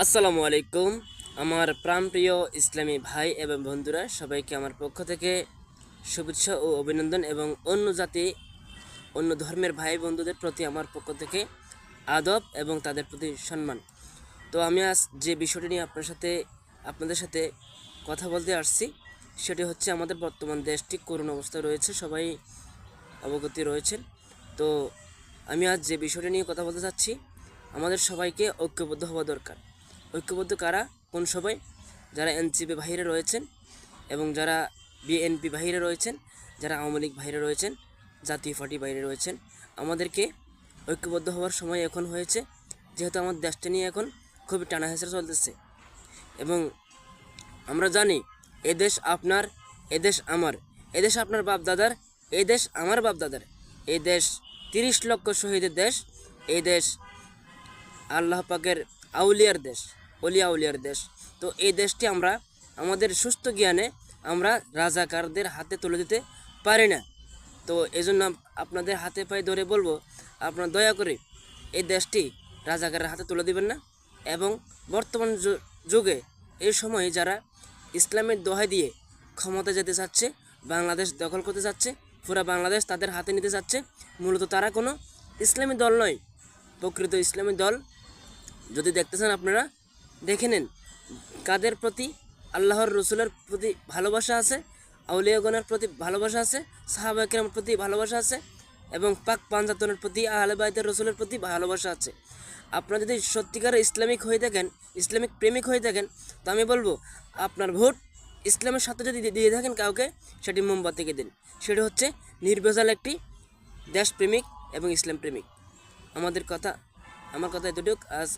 আসসালামু আলাইকুম। আমার প্রাণপ্রিয় ইসলামী ভাই এবং বন্ধুরা, সবাইকে আমার পক্ষ থেকে শুভেচ্ছা ও অভিনন্দন এবং অন্য জাতি অন্য ধর্মের ভাই বন্ধুদের প্রতি আমার পক্ষ থেকে আদব এবং তাদের প্রতি সম্মান। তো আমি আজ যে বিষয়টি নিয়ে আপনাদের সাথে কথা বলতে আসছি, সেটি হচ্ছে আমাদের বর্তমান দেশটি করুণ অবস্থায় রয়েছে, সবাই অবগতি রয়েছেন। তো আমি আজ যে বিষয়টি নিয়ে কথা বলতে চাচ্ছি, আমাদের সবাইকে ঐক্যবদ্ধ হওয়া দরকার। ঐক্যবদ্ধ কারা? কোন সবাই? যারা এনসিপি বাহিরে রয়েছেন এবং যারা বিএনপি বাহিরে রয়েছেন, যারা আওয়ামী লীগ বাহিরে রয়েছেন, জাতীয় পার্টি বাইরে রয়েছেন, আমাদেরকে ঐক্যবদ্ধ হওয়ার সময় এখন হয়েছে। যেহেতু আমার দেশটা নিয়ে এখন খুবই টানা হেঁচড়া চলতেছে এবং আমরা জানি এদেশ আপনার, এদেশ আমার, এদেশ আপনার বাপ দাদার, এই দেশ আমার বাপ দাদার, এই দেশ 30 লক্ষ শহীদের দেশ, এই দেশ আল্লাহ পাকের আউলিয়ার দেশ, অলিয়া উলিয়ার দেশ। তো এই দেশটি আমরা আমাদের সুস্থ জ্ঞানে আমরা রাজাকারদের হাতে তুলে দিতে পারি না। তো এজন্য আপনাদের হাতে পায়ে ধরে বলবো, আপনারা দয়া করে এই দেশটি রাজাকারের হাতে তুলে দিবেন না। এবং বর্তমান যুগে এই সময়ে যারা ইসলামের দোহাই দিয়ে ক্ষমতা যেতে চাচ্ছে, বাংলাদেশ দখল করতে চাচ্ছে, পুরা বাংলাদেশ তাদের হাতে নিতে চাচ্ছে, মূলত তারা কোনো ইসলামী দল নয়। প্রকৃত ইসলামী দল যদি দেখতে চান আপনারা দেখে নেন কাদের প্রতি আল্লাহর রসুলের প্রতি ভালোবাসা আছে, আউলিয়াগণের প্রতি ভালোবাসা আছে, সাহাবা কেরামের প্রতি ভালোবাসা আছে এবং পাক পাঞ্জাতনের প্রতি আহলে বাইতের রসুলের প্রতি ভালোবাসা আছে। আপনারা যদি সত্যিকারের ইসলামিক হয়ে থাকেন, ইসলামিক প্রেমিক হয়ে থাকেন, তো আমি বলবো আপনার ভোট ইসলামের সাথে যদি দিয়ে থাকেন কাউকে, সেটি মোমবাতিকে দিন। সেটি হচ্ছে নির্ভেজাল একটি দেশপ্রেমিক এবং ইসলাম প্রেমিক। আমার কথা এতটুকু। আজ